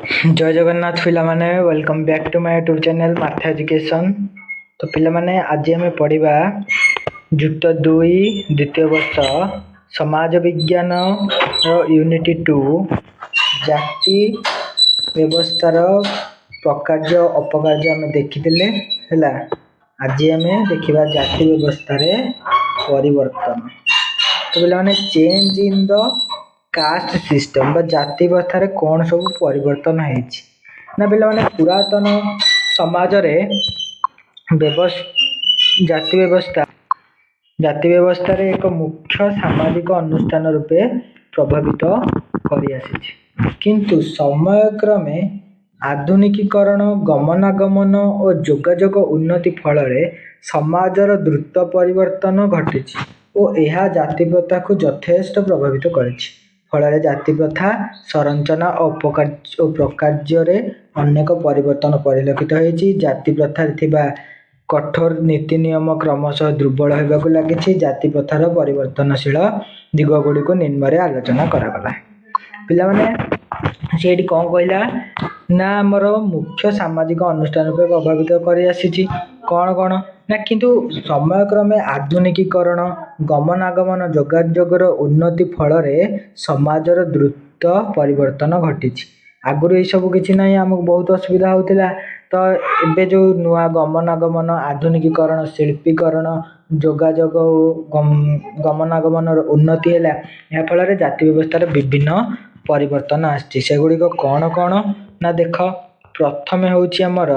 जय जगन्नाथ पिला माने welcome back to my YouTube channel Matha education. तो पिला माने आज आम पढ़ा जुक्त 2 द्वितीय वर्ष समाज विज्ञान यूनिट 2 जाति व्यवस्थार प्रकार्य अपकार्य आम देखीले हैला। आज आम देखा जाति व्यवस्था परिवर्तन। तो पिला माने change in the caste system जाति व्यवस्था कौन सब परिवर्तन होती ना पिला माने पुरातन समाज रे जाति व्यवस्था रे एक मुख्य सामाजिक अनुष्ठान रूपे प्रभावित करि आसी। किंतु समय क्रमे आधुनिकीकरण गमनागमन और जोगाजोग उन्नति फल समाजर द्रुत परिवर्तन घटी और यह जाति प्रथा को यथेष्ट प्रभावित करिछि। फल जाति प्रथा संरचना और प्रकार्य अनेक परिवर्तन परिलक्षित होती। जाति प्रथा थिबा कठोर नीति नियम क्रमशः दुर्बल होगा लगी। जाति प्रथार परिवर्तनशील दिग गुड़ी को निम्न आलोचना करागला। पिला माने सेठी कौन कहला ना आमर मुख्य सामाजिक अनुष्ठान रूप प्रभावित कर कौन कौन ना किंतु समय क्रमे आधुनिकीकरण गमनागमन जोगाजोगर उन्नति फल समाजर द्रुत परिवर्तन घटी। आगुरी ये सब किसी ना आमको बहुत असुविधा होता। तो एबे जो नुआ गमनागमन आधुनिकीकरण शिल्पीकरण जोगाजोग गमनागमन उन्नति है या फल जाति व्यवस्था विभिन्न परिवर्तन आसगुड़िक कौन कौन ना देख प्रथम होमर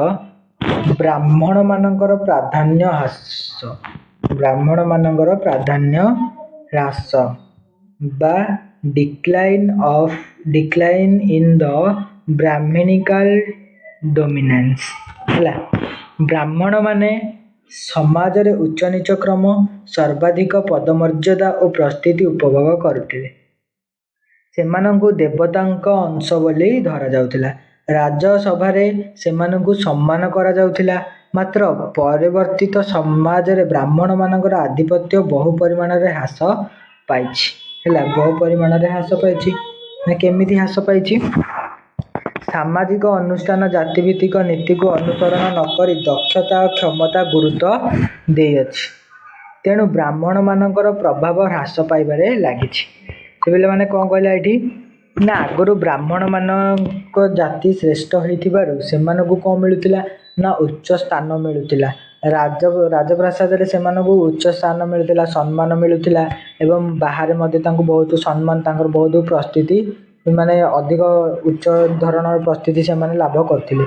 ब्राह्मण मानकर प्राधान्य ह्रास। ब्राह्मण मानकर प्राधान्य ह्रास बा decline in the Brahmanical dominance है। ब्राह्मण माने समाज रे उच्च नीच क्रम सर्वाधिक पदमर्यादा और प्रस्थिति उपभोग करते। सेमानंकु देवतांक अंश बोली धरा जाउथिला। राजसभा सेमानंकु सम्मान करा जाउथिला। मात्र परिवर्तित समाज रे ब्राह्मण मानकर आधिपत्य बहु परिमाण रे ह्रास पाइछि हैला। बहु परिमाण रे ह्रास पाइछि ना केमिति ह्रास पाइछि। सामाजिक अनुष्ठान जातिभित्तिक नीति को अनुसरण न करी दक्षता और क्षमता गुरुत्व देइ अछि। तेणु ब्राह्मण मानकर प्रभाव ह्रास पाइबारे लागिछि। से माने कौन कहला ये ना आगुरी ब्राह्मण मान जाति श्रेष्ठ होइथिबारु सेमानकु कौन मिलुतिला ना उच्च स्थान मिलुतिला। राजप्रासाद से उच्च स्थान मिलुतिला सम्मान मिलुतिला एवं बाहर मध्य तांको बहुत सम्मान तांकर बहुत प्रस्थिति माने अधिक उच्च धरणर प्रस्थिति से माने लाभ करथिले।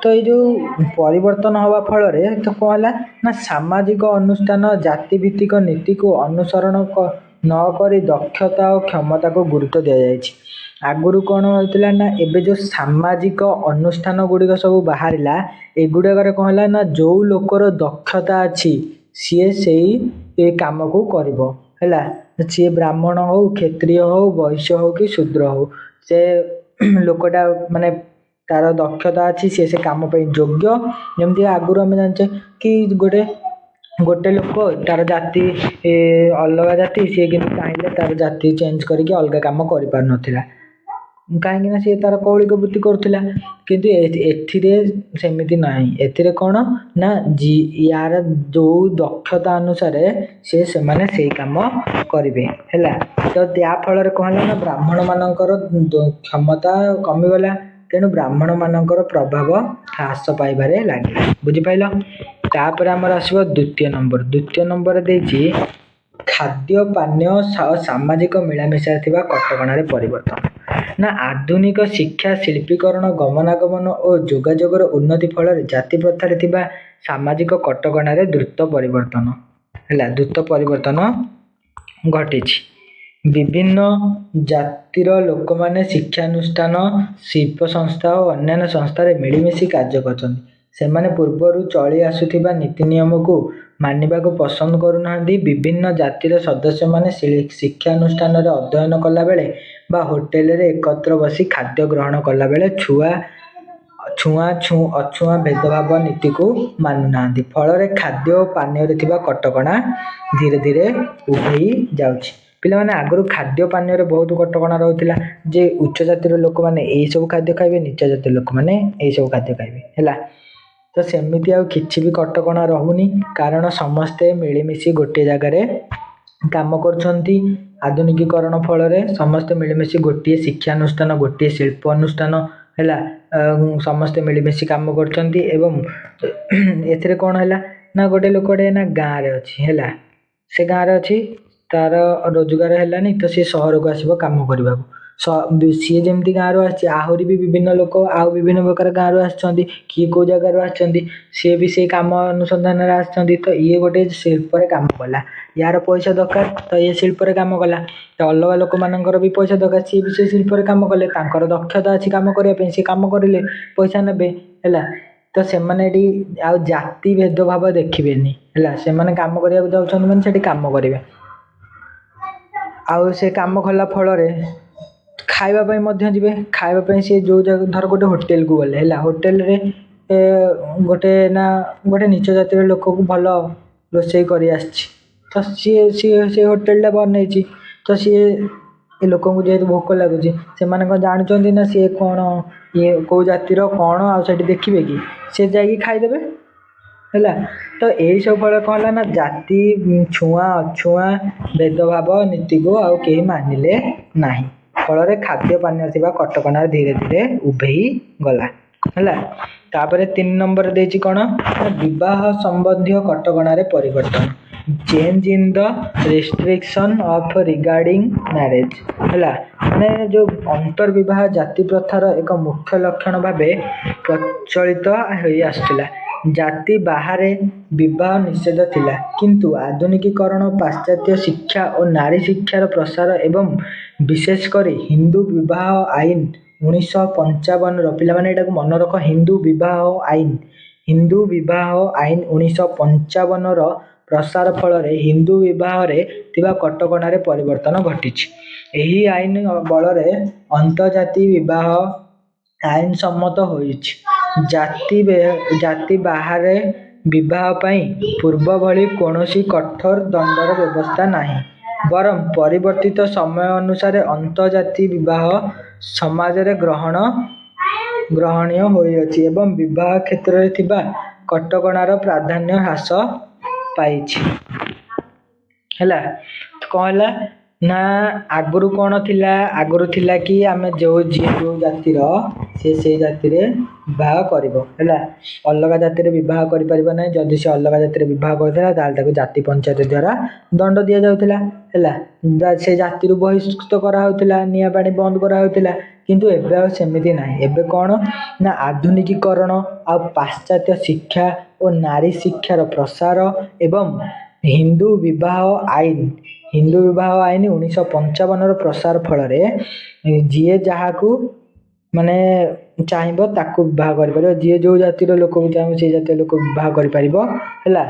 तो ये जो परिवर्तन हवा फल तो कौन ना सामाजिक अनुष्ठान जाति भित्तिक नीति को अनुसरण न करी दक्षता और क्षमता को गुरुत्व दि जाएगी। आगुरी कौन होता ना एबे जो सामाजिक अनुष्ठान गुड़िक सब बाहर एगुड़ाक कौन है ना जो लोकर दक्षता अच्छी सी से कम को करिवो हैला। सी ब्राह्मण हो क्षत्रिय हो वैश्य हो कि शूद्र हो से लोकटा माने तार दक्षता अच्छी सी से कम पे योग्य। जमती आगुरी आम जाने कि गोटे लोक तार जाति अलग जाति सी कि चाहिए तार जाति चेंज करके अलग कम कर पार नथिला कहीं सी तार कौलिक वृत्ति करुला। किंतु एथिरे सेमिति नहीं। एथिरे कौन ना यार जो दक्षता अनुसार से माने से काम करेंगे है। तो या फल कौन है ना ब्राह्मण मानकर क्षमता कमिगला। तेणु ब्राह्मण मानकर प्रभाव ह्रास पाइबारे लगे। बुझिपाइल। तापर आमर आसो द्वितीय नंबर देछि खाद्य पानीय सामाजिक मिलामिशा थिबा कटकणा रे परिवर्तन ना आधुनिक शिक्षा शिल्पीकरण गमनागमन और जोगाजोगर उन्नति फल जाति प्रथा रे थिबा सामाजिक कटकणा रे द्रुत परिवर्तन घटिछि। विभिन्न जातिर लोक माने शिक्षानुष्ठान शिल्प संस्था और अन्य संस्था रे मिलिमिशि कार्य करछन। सेमाने पूर्वरु चली आसुथिबा नीति नियम को मानिबा को पसंद करूना। विभिन्न जातिर सदस्य माने शिक्षानुष्ठान रे अध्ययन कला बेले बा होटेल रे एकत्र बसी खाद्य ग्रहण कला बेले अछुआ भेदभाव नीति को मानु नांदी। फल रे खाद्य और पानीय रे थिबा कटकणा धीरे धीरे उभेई जाउछि। ପିଲାମାନେ ଆଗରୁ ଖାଦ୍ୟ ପାନୀୟରେ ବହୁତ କଟକଣା ରହୁଥିଲା ଯେ ଉଚ୍ଚ ଜାତିର ଲୋକମାନେ ଏଇସବୁ ଖାଦ୍ୟ ଖାଇବେ, ନିଚ ଜାତିର ଲୋକମାନେ ଏଇସବୁ ଖାଦ୍ୟ ଖାଇବେ ହେଲା। ତ ସେମିତି ଆଉ କିଛି ବି କଟକଣା ରହୁନି, କାରଣ ସମସ୍ତେ ମିଳିମିଶି ଗୋଟିଏ ଜାଗାରେ କାମ କରୁଛନ୍ତି। ଆଧୁନିକୀକରଣ ଫଳରେ ସମସ୍ତେ ମିଳିମିଶି ଗୋଟିଏ ଶିକ୍ଷାନୁଷ୍ଠାନ, ଗୋଟିଏ ଶିଳ୍ପ ଅନୁଷ୍ଠାନ ହେଲା, ସମସ୍ତେ ମିଳିମିଶି କାମ କରୁଛନ୍ତି। ଏବଂ ଏଥିରେ କ'ଣ ହେଲା ନା ଗୋଟେ ଲୋକଟେ ନା ଗାଁରେ ଅଛି ହେଲା, ସେ ଗାଁରେ ଅଛି, ତାର ରୋଜଗାର ହେଲାନି ତ ସିଏ ସହରକୁ ଆସିବ କାମ କରିବାକୁ। ସିଏ ଯେମିତି ଗାଁରୁ ଆସିଛି, ଆହୁରି ବି ବିଭିନ୍ନ ଲୋକ ଆଉ ବିଭିନ୍ନ ପ୍ରକାର ଗାଁରୁ ଆସିଛନ୍ତି, କିଏ କେଉଁ ଜାଗାରୁ ଆସିଛନ୍ତି, ସିଏ ବି ସେଇ କାମ ଅନୁସନ୍ଧାନରେ ଆସିଛନ୍ତି। ତ ଇଏ ଗୋଟେ ଶିଳ୍ପରେ କାମ କଲା, ୟାର ପଇସା ଦରକାର ତ ଇଏ ଶିଳ୍ପରେ କାମ କଲା। ତ ଅଲଗା ଲୋକମାନଙ୍କର ବି ପଇସା ଦରକାର, ସିଏ ବି ସେ ଶିଳ୍ପରେ କାମ କଲେ, ତାଙ୍କର ଦକ୍ଷତା ଅଛି କାମ କରିବା ପାଇଁ, ସିଏ କାମ କରିଲେ ପଇସା ନେବେ ହେଲା। ତ ସେମାନେ ଏଠି ଆଉ ଜାତି ଭେଦଭାବ ଦେଖିବେନି ହେଲା, ସେମାନେ କାମ କରିବାକୁ ଯାଉଛନ୍ତି ମାନେ ସେଠି କାମ କରିବେ। ଆଉ ସେ କାମ କଲା ଫଳରେ ଖାଇବା ପାଇଁ ମଧ୍ୟ ଯିବେ, ଖାଇବା ପାଇଁ ସିଏ ଯେଉଁ ଜାଗା ଧର ଗୋଟେ ହୋଟେଲକୁ ଗଲେ ହେଲା, ହୋଟେଲରେ ଗୋଟେ ନିଚ ଜାତିର ଲୋକକୁ ଭଲ ରୋଷେଇ କରି ଆସିଛି, ତ ସେ ହୋଟେଲଟା ବନେଇଛି, ତ ସିଏ ଏ ଲୋକଙ୍କୁ ଯେହେତୁ ଭୋକ ଲାଗୁଛି, ସେମାନେ କ'ଣ ଜାଣୁଛନ୍ତି ନା ସିଏ କ'ଣ ଇଏ କେଉଁ ଜାତିର କ'ଣ ଆଉ ସେଠି ଦେଖିବେ କି, ସେ ଯାଇକି ଖାଇଦେବେ ହେଲା। ତ ଏଇସବୁ ଫଳରେ କ'ଣ ହେଲା ନା ଜାତି ଛୁଆଁ ଅଛୁଆଁ ଭେଦଭାବ ନୀତିକୁ ଆଉ କେହି ମାନିଲେ ନାହିଁ, ଫଳରେ ଖାଦ୍ୟ ପାନୀୟ ଥିବା କଟକଣା ଧୀରେ ଧୀରେ ଉଭେଇ ଗଲା ହେଲା। ତାପରେ 3 ନମ୍ବର ଦେଇଛି କ'ଣ ନା ବିବାହ ସମ୍ବନ୍ଧୀୟ କଟକଣାରେ ପରିବର୍ତ୍ତନ, change in the restriction of regarding marriage ହେଲା। ମାନେ ଯେଉଁ ଅନ୍ତର୍ବିବାହ ଜାତି ପ୍ରଥାର ଏକ ମୁଖ୍ୟ ଲକ୍ଷଣ ଭାବେ ପ୍ରଚଳିତ ହୋଇ ଆସୁଥିଲା। ଜାତି ବାହାରେ ବିବାହ ନିଷେଧ ଥିଲା, କିନ୍ତୁ ଆଧୁନିକୀକରଣ, ପାଶ୍ଚାତ୍ୟ ଶିକ୍ଷା ଓ ନାରୀ ଶିକ୍ଷାର ପ୍ରସାର ଏବଂ ବିଶେଷ କରି ହିନ୍ଦୁ ବିବାହ ଆଇନ 1955ର, ପିଲାମାନେ ଏଟାକୁ ମନେ ରଖ, ହିନ୍ଦୁ ବିବାହ ଆଇନ 1955ର ପ୍ରସାର ଫଳରେ ହିନ୍ଦୁ ବିବାହରେ ଥିବା କଟକଣାରେ ପରିବର୍ତ୍ତନ ଘଟିଛି। ଏହି ଆଇନ ବଳରେ ଅନ୍ତର୍ଜାତି ବିବାହ ଆଇନ ସମ୍ମତ ହୋଇଛି। ଜାତି ବାହାରେ ବିବାହ ପାଇଁ ପୂର୍ବ ଭଳି କୌଣସି କଠୋର ଦଣ୍ଡର ବ୍ୟବସ୍ଥା ନାହିଁ, ବରଂ ପରିବର୍ତ୍ତିତ ସମୟ ଅନୁସାରେ ଅନ୍ତର୍ଜାତି ବିବାହ ସମାଜରେ ଗ୍ରହଣୀୟ ହୋଇଅଛି ଏବଂ ବିବାହ କ୍ଷେତ୍ରରେ ଥିବା କଟକଣାର ପ୍ରାଧାନ୍ୟ ହ୍ରାସ ପାଇଛି ହେଲା। କ'ଣ ହେଲା ନା ଆଗରୁ କ'ଣ ଥିଲା, ଆଗରୁ ଥିଲା କି ଆମେ ଯିଏ ଯେଉଁ ଜାତିର ସିଏ ସେଇ ଜାତିରେ ବିବାହ କରିବ ହେଲା, ଅଲଗା ଜାତିରେ ବିବାହ କରିପାରିବ ନାହିଁ। ଯଦି ସେ ଅଲଗା ଜାତିରେ ବିବାହ କରିଥିଲା ତାହେଲେ ତାକୁ ଜାତି ପଞ୍ଚାୟତ ଦ୍ୱାରା ଦଣ୍ଡ ଦିଆଯାଉଥିଲା ହେଲା, ସେ ଜାତିରୁ ବହିଷ୍କୃତ କରାହେଉଥିଲା, ନିଆଁ ପାଣି ବନ୍ଦ କରାହେଉଥିଲା। କିନ୍ତୁ ଏବେ ଆଉ ସେମିତି ନାହିଁ। ଏବେ କ'ଣ ନା ଆଧୁନିକୀକରଣ ଆଉ ପାଶ୍ଚାତ୍ୟ ଶିକ୍ଷା ଓ ନାରୀ ଶିକ୍ଷାର ପ୍ରସାର ଏବଂ ହିନ୍ଦୁ ବିବାହ ଆଇନ 1955ର ପ୍ରସାର ଫଳରେ ଯିଏ ଯାହାକୁ ମାନେ ଚାହିଁବ ତାକୁ ବିବାହ କରିପାରିବ, ଯିଏ ଯେଉଁ ଜାତିର ଲୋକକୁ ଚାହିଁବ ସେଇ ଜାତିର ଲୋକ ବିବାହ କରିପାରିବ ହେଲା।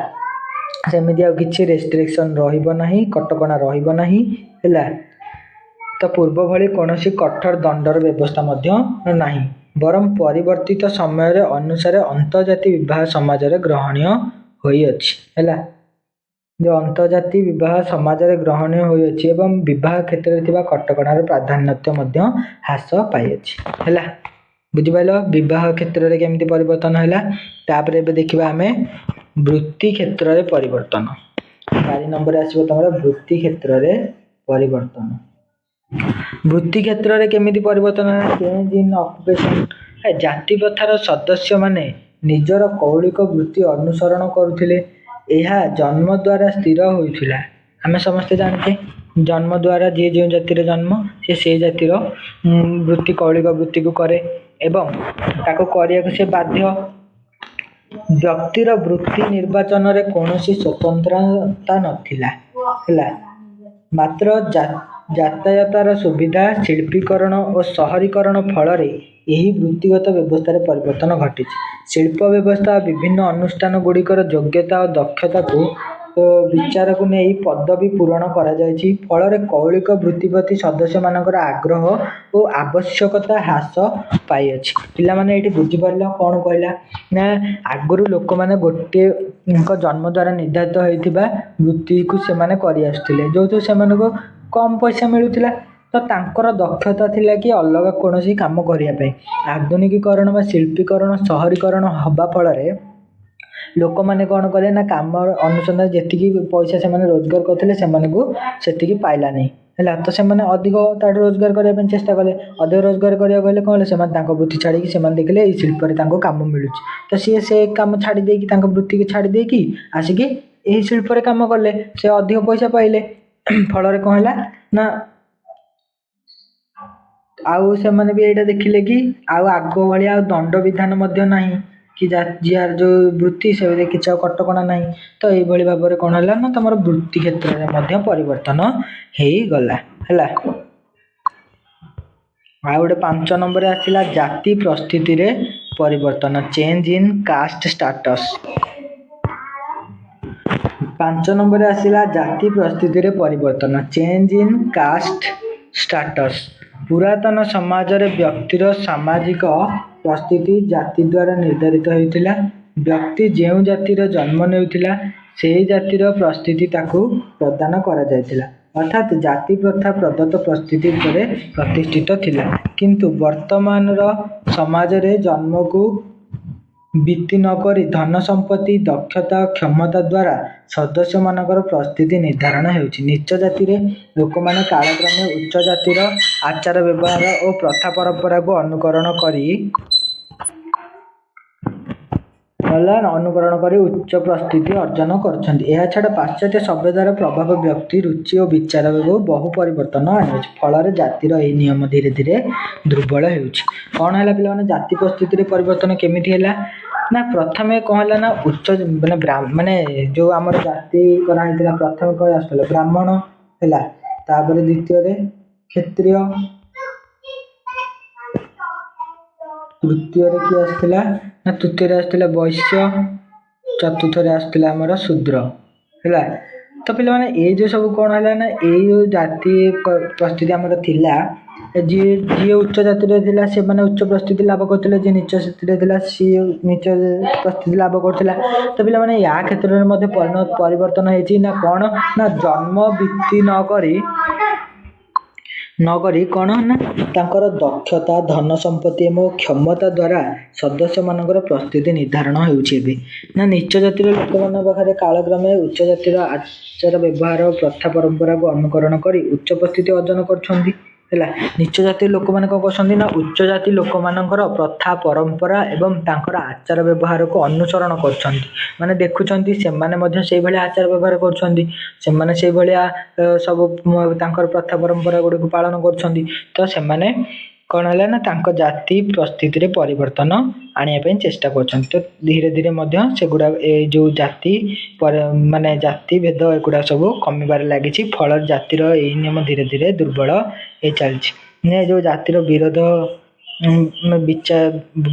ସେମିତି ଆଉ କିଛି ରେଷ୍ଟ୍ରିକ୍ସନ୍ ରହିବ ନାହିଁ, କଟକଣା ରହିବ ନାହିଁ ହେଲା। ତ ପୂର୍ବ ଭଳି କୌଣସି କଠୋର ଦଣ୍ଡର ବ୍ୟବସ୍ଥା ମଧ୍ୟ ନାହିଁ, ବରଂ ପରିବର୍ତ୍ତିତ ସମୟରେ ଅନୁସାରେ ଅନ୍ତର୍ଜାତି ବିବାହ ସମାଜରେ ଗ୍ରହଣୀୟ ହୋଇଅଛି ହେଲା। ଯେଉଁ ଅନ୍ତର୍ଜାତି ବିବାହ ସମାଜରେ ଗ୍ରହଣୀୟ ହୋଇଅଛି ଏବଂ ବିବାହ କ୍ଷେତ୍ରରେ ଥିବା କଟକଣାର ପ୍ରାଧାନ୍ୟତା ମଧ୍ୟ ହ୍ରାସ ପାଇଅଛି ହେଲା। ବୁଝିପାରିଲ ବିବାହ କ୍ଷେତ୍ରରେ କେମିତି ପରିବର୍ତ୍ତନ ହେଲା। ତାପରେ ଏବେ ଦେଖିବା ଆମେ ବୃତ୍ତି କ୍ଷେତ୍ରରେ ପରିବର୍ତ୍ତନ। 4 ନମ୍ବରରେ ଆସିବ ତମର ବୃତ୍ତି କ୍ଷେତ୍ରରେ ପରିବର୍ତ୍ତନ। ବୃତ୍ତି କ୍ଷେତ୍ରରେ କେମିତି ପରିବର୍ତ୍ତନ ହେଲା, ଚେଞ୍ଜ ଇନ୍ ଅକୁପେସନ୍। ଜାତି ପ୍ରଥାର ସଦସ୍ୟମାନେ ନିଜର କୌଳିକ ବୃତ୍ତି ଅନୁସରଣ କରୁଥିଲେ, ଏହା ଜନ୍ମ ଦ୍ୱାରା ସ୍ଥିର ହୋଇଥିଲା। ଆମେ ସମସ୍ତେ ଜାଣିଛେ ଜନ୍ମ ଦ୍ୱାରା ଯିଏ ଯେଉଁ ଜାତିର ଜନ୍ମ ସେ ସେଇ ଜାତିର କୌଳିକ ବୃତ୍ତିକୁ କରେ ଏବଂ ତାକୁ କରିବାକୁ ସେ ବାଧ୍ୟ। ବ୍ୟକ୍ତିର ବୃତ୍ତି ନିର୍ବାଚନରେ କୌଣସି ସ୍ୱତନ୍ତ୍ରତା ନଥିଲା ହେଲା। ମାତ୍ର ଯାତାୟାତର ସୁବିଧା, ଶିଳ୍ପୀକରଣ ଓ ସହରୀକରଣ ଫଳରେ ଏହି ବୃତ୍ତିଗତ ବ୍ୟବସ୍ଥାରେ ପରିବର୍ତ୍ତନ ଘଟିଛି। ଶିଳ୍ପ ବ୍ୟବସ୍ଥା ଓ ବିଭିନ୍ନ ଅନୁଷ୍ଠାନ ଗୁଡ଼ିକର ଯୋଗ୍ୟତା ଓ ଦକ୍ଷତାକୁ ବିଚାରକୁ ନେଇ ପଦବୀ ପୂରଣ କରାଯାଇଛି, ଫଳରେ କୌଳିକ ବୃତ୍ତି ପ୍ରତି ସଦସ୍ୟମାନଙ୍କର ଆଗ୍ରହ ଓ ଆବଶ୍ୟକତା ହ୍ରାସ ପାଇଅଛି। ପିଲାମାନେ ଏଇଠି ବୁଝିପାରିଲ କ'ଣ କହିଲା ନା ଆଗରୁ ଲୋକମାନେ ଗୋଟିଏଙ୍କ ଜନ୍ମ ଦ୍ୱାରା ନିର୍ଦ୍ଧାରିତ ହୋଇଥିବା ବୃତ୍ତିକୁ ସେମାନେ କରିଆସୁଥିଲେ, ଯେଉଁଥିରେ ସେମାନଙ୍କୁ कम पैसा मिलूला तो तांकर दक्षता थिला कि अलग कौन काम करने। आधुनिकीकरण व शिल्पीकरण शहरीकरण हवा फल लोक मैंने कौन कले ना कम अनुसंधान जी पैसा से रोजगार करते से पाइला नहीं है तो से अधिक रोजगार करने चेष्टा कले। अधिक रोजगार करा गले कौन से वृत्ति छाड़ी देखले शिल्प कम मिलूँ तो सी से कम छाड़ी वृत्ति की छाड़ी देकी आसिक यही शिल्प कम कले से अधिक पैसा पाइले फल कौन है ना आउ से मैंने भी यहाँ देखिले कि आउ आग भाया दंड विधान नहीं कि जार जो वृत्ति से किसी कटकणा ना तो ये भाव में कौन है ना तुम वृत्ति क्षेत्र में परिवर्तन हो गला है। आ गोटे 5 नंबर आसला जाति परिस्थिति रे परिवर्तन change in caste status. 5 number आसला जाति परिस्थिति रे परिवर्तन चेंज इन कास्ट स्टाटस। पुरातन समाज रे व्यक्तिर सामाजिक परिस्थिति जाति द्वारा निर्धारित होता। व्यक्ति जो जातिर जन्म नेउथिला सेही जातिर परिस्थिति ताकू प्रदान करा जायतिला अर्थात जाति प्रथा प्रदत्त परिस्थिति पर प्रतिष्ठित थिला। किंतु वर्तमान समाज रे जन्म को बीती नक धन संपत्ति दक्षता क्षमता द्वारा सदस्य मानकर परिस्थिति निर्धारण होउछि। नीच जाति रे लोक माने कालक्रमे उच्च जातिर आचार व्यवहार और प्रथा परंपरा को अनुकरण करी उच्च परिस्थिति अर्जन करछन्ति। एहा छाड़ पाश्चात्य सभ्यतार प्रभाव व्यक्ति रुचि और विचार बहु परिवर्तन आनिछि। फल जातिर यह नियम धीरे धीरे दुर्बल होउछि। कौन है पे जाति परिस्थिति रे परिवर्तन केमिति हैला ना प्रथमे कौन है ना उच्च माने जो आमर जाति कराइतिला प्रथमे कह आसला ब्राह्मण हैला तापर द्वितीय रे क्षत्रिय तृतीय रे कि आसला ना तृतीय रे आसला वैश्य चतुर्थ रे आसला हमर शूद्र हैला। तो पे माने ए जो सब कौन है ना ए जाति परिस्थिति हमर थिला जी जी उच्च जाति रे थिला से माने उच्च परिस्थिति लाभ करथिले जे नीच जाति रे थिला सी नीच परिस्थिति लाभ करथिला। तो पे माने या क्षेत्र रे मध्ये परिवर्तन हेछि ना कौन ना जन्म वृत्ति न करी कौन ना तांकर दक्षता धन संपत्ति एवं क्षमता द्वारा सदस्य मानकर परिस्थिति निर्धारण होउछि। एबे ना नीच जातिर लोक मान पाखरे कालक्रमे उच्च जातिर आचार व्यवहार प्रथा परंपरा को अनुकरण करी उच्च परिस्थिति अर्जन करछन्ति हैला। नीच जाति लोक मान को करछन्ति ना उच्च जाति लोक मानकर प्रथा परंपरा एवं तांकर आचार व्यवहार को अनुसरण करछन्ति माने देखुछन्ति से माने मध्ये सेही भली आचार व्यवहार करछन्ति से माने सेही भलिया सब तांकर प्रथा परंपरा गुडी को पालन करछन्ति। तो से माने कौन है ना तांको जाति परिस्थिति रे परिवर्तन आनिया पे चेष्टा करछन्ति। तो धीरे धीरे मध्ये से गुडा ए जो जाति माने जाति भेद एगुडा सब कमिबार लागिछि। फल जातिर एही नियम धीरे धीरे दुर्बल ए चलछि ने जो जातिर विरोध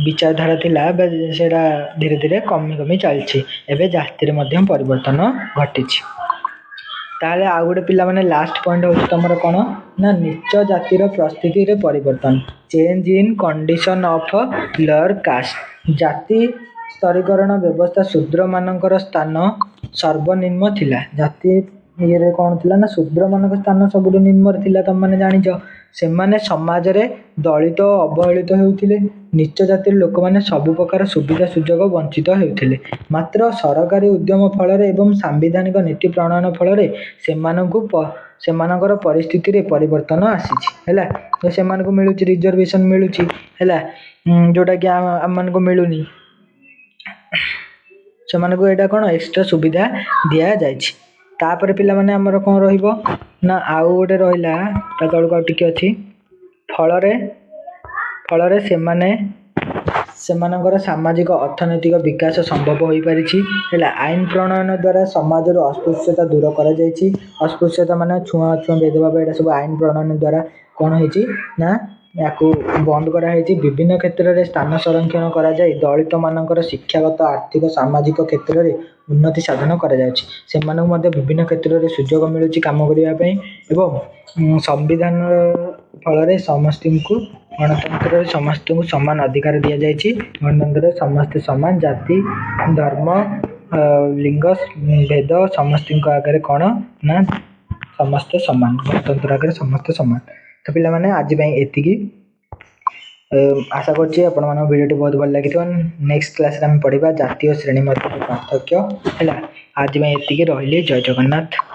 विचारधारा थिला सेटा धीरे धीरे कमी चलछि। एबे जातिर मध्ये परिवर्तन घटिछि। ताले आ गोटे पिला माने लास्ट पॉइंट हो तमर कोन ना नीच जातिर परिस्थिति रे परिवर्तन change in condition of lower caste. जाति स्तरीकरण व्यवस्था शूद्र मानकर स्थान सर्वनिम्न थिला। जाति ये रे कोन थिला ना शूद्र मानक स्थान सबुठु निम्न थिला। तुम माने जानिछो से माने समाज रे दलित अवहेलित हेउथिले। नीच जातिर लोक माने सब प्रकार सुविधा सुजोग वंचित हेउथिले। मात्र सरकारी उद्यम फल एवं सांविधानिक नीति प्रणयन फल सेमानकर परिस्थिति रे परिवर्तन आसीछि हैला। तो सेमानकु मिलुछि रिजर्वेशन मिलुछि हैला जोटा कि आम मन को मिलुनी सेमानकु एटा कोन एक्स्ट्रा सुविधा दिया जायछि। तापर पिला माने हमर कोन रहिबो ना आउ गोटे रहिला ता तळको टिके अछि फल सेमानकर सामाजिक अर्थनैतिक विकास संभव हो पारिछि हैला। आईन प्रणयन द्वारा समाज रो अस्पृश्यता दूर करा जायछि। अस्पृश्यता माने छुआ भेदभाव एटा सब आईन प्रणयन द्वारा कोन होइछि ना याकू बंद करा होइछि। विभिन्न क्षेत्र रे स्थान संरक्षण करा जाय दलित मानकर शिक्षागत आर्थिक सामाजिक क्षेत्र रे उन्नति साधन करा जायछि। सेमानक मध्ये विभिन्न क्षेत्र रे सुजोग मिलुछि काम करिया पई एवं संविधान फल रे समस्तinku गणतंत्र रे समस्तଙ୍କୁ समान अधिकार दिया जायछि। गणतंत्र रे समस्त समान जाति धर्म लिंग भेद समस्तଙ୍କ आगे कोन ना ସମସ୍ତେ ସମାନ, ଗଣତନ୍ତ୍ର ଆଗରେ ସମସ୍ତେ ସମାନ। ତ ପିଲାମାନେ ଆଜି ପାଇଁ ଏତିକି। ଆଶା କରୁଛି ଆପଣମାନଙ୍କ ଭିଡ଼ିଓଟି ବହୁତ ଭଲ ଲାଗିଥିବ। ନେକ୍ସଟ କ୍ଲାସ୍ରେ ଆମେ ପଢ଼ିବା ଜାତୀୟ ଶ୍ରେଣୀ ମଧ୍ୟରେ ପାର୍ଥକ୍ୟ ହେଲା। ଆଜି ପାଇଁ ଏତିକି, ରହିଲି। ଜୟ ଜଗନ୍ନାଥ।